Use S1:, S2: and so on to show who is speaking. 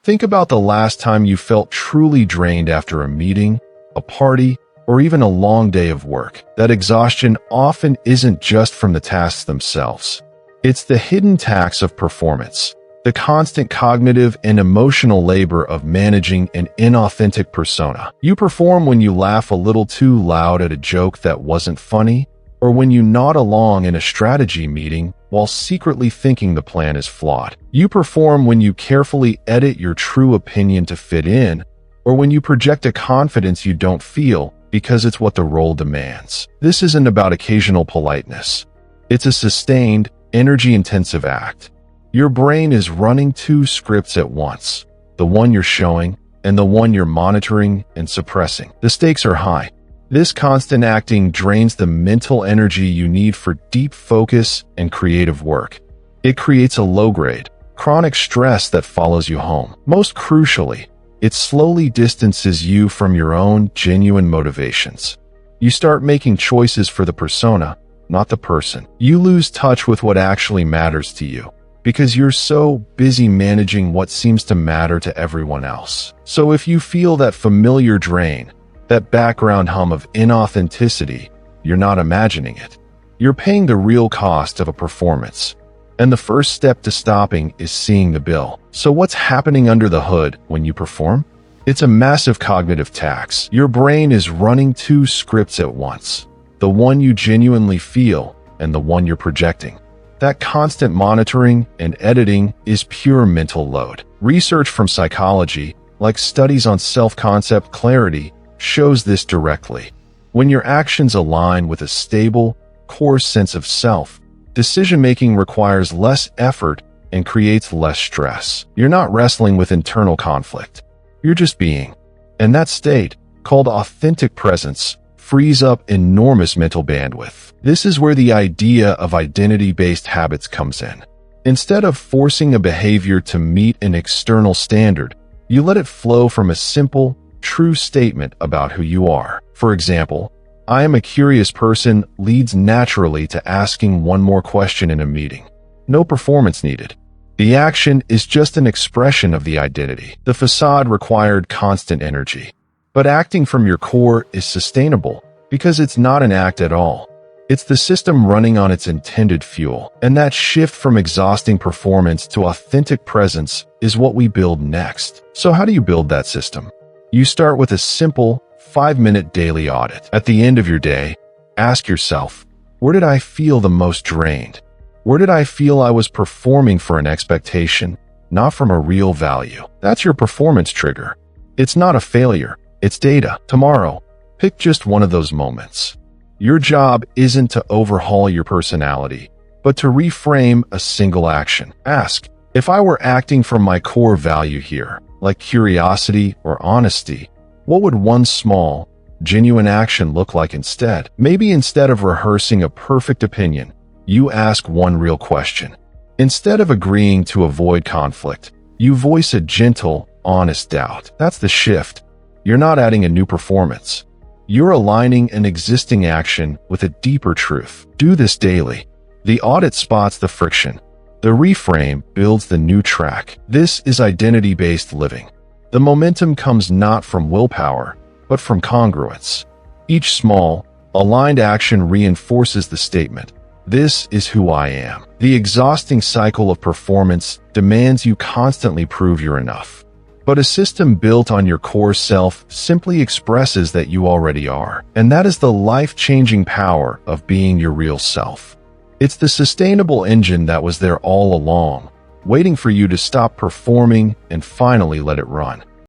S1: Think about the last time you felt truly drained after a meeting, a party, or even a long day of work. That exhaustion often isn't just from the tasks themselves. It's the hidden tax of performance, the constant cognitive and emotional labor of managing an inauthentic persona. You perform when you laugh a little too loud at a joke that wasn't funny, or when you nod along in a strategy meeting while secretly thinking the plan is flawed. You perform when you carefully edit your true opinion to fit in, or when you project a confidence you don't feel because it's what the role demands. This isn't about occasional politeness. It's a sustained, energy-intensive act. Your brain is running two scripts at once, the one you're showing and the one you're monitoring and suppressing. The stakes are high. This constant acting drains the mental energy you need for deep focus and creative work. It creates a low-grade, chronic stress that follows you home. Most crucially, it slowly distances you from your own genuine motivations. You start making choices for the persona, not the person. You lose touch with what actually matters to you, because you're so busy managing what seems to matter to everyone else. So if you feel that familiar drain, that background hum of inauthenticity, you're not imagining it. You're paying the real cost of a performance. And the first step to stopping is seeing the bill. So what's happening under the hood when you perform? It's a massive cognitive tax. Your brain is running two scripts at once, the one you genuinely feel and the one you're projecting. That constant monitoring and editing is pure mental load. Research from psychology, like studies on self-concept clarity, shows this directly. When your actions align with a stable, core sense of self, decision-making requires less effort and creates less stress. You're not wrestling with internal conflict. You're just being. And that state, called authentic presence, frees up enormous mental bandwidth. This is where the idea of identity-based habits comes in. Instead of forcing a behavior to meet an external standard, you let it flow from a simple, true statement about who you are. For example, I am a curious person leads naturally to asking one more question in a meeting. No performance needed. The action is just an expression of the identity. The facade required constant energy. But acting from your core is sustainable because it's not an act at all. It's the system running on its intended fuel. And that shift from exhausting performance to authentic presence is what we build next. So how do you build that system? You start with a simple 5-minute daily audit. At the end of your day, ask yourself, where did I feel the most drained? Where did I feel I was performing for an expectation, not from a real value? That's your performance trigger. It's not a failure, it's data. Tomorrow, pick just one of those moments. Your job isn't to overhaul your personality, but to reframe a single action. Ask, if I were acting from my core value here, like curiosity or honesty, what would one small, genuine action look like instead? Maybe instead of rehearsing a perfect opinion, you ask one real question. Instead of agreeing to avoid conflict, you voice a gentle, honest doubt. That's the shift. You're not adding a new performance. You're aligning an existing action with a deeper truth. Do this daily. The audit spots the friction. The reframe builds the new track. This is identity-based living. The momentum comes not from willpower, but from congruence. Each small, aligned action reinforces the statement, this is who I am. The exhausting cycle of performance demands you constantly prove you're enough. But a system built on your core self simply expresses that you already are. And that is the life-changing power of being your real self. It's the sustainable engine that was there all along, waiting for you to stop performing and finally let it run.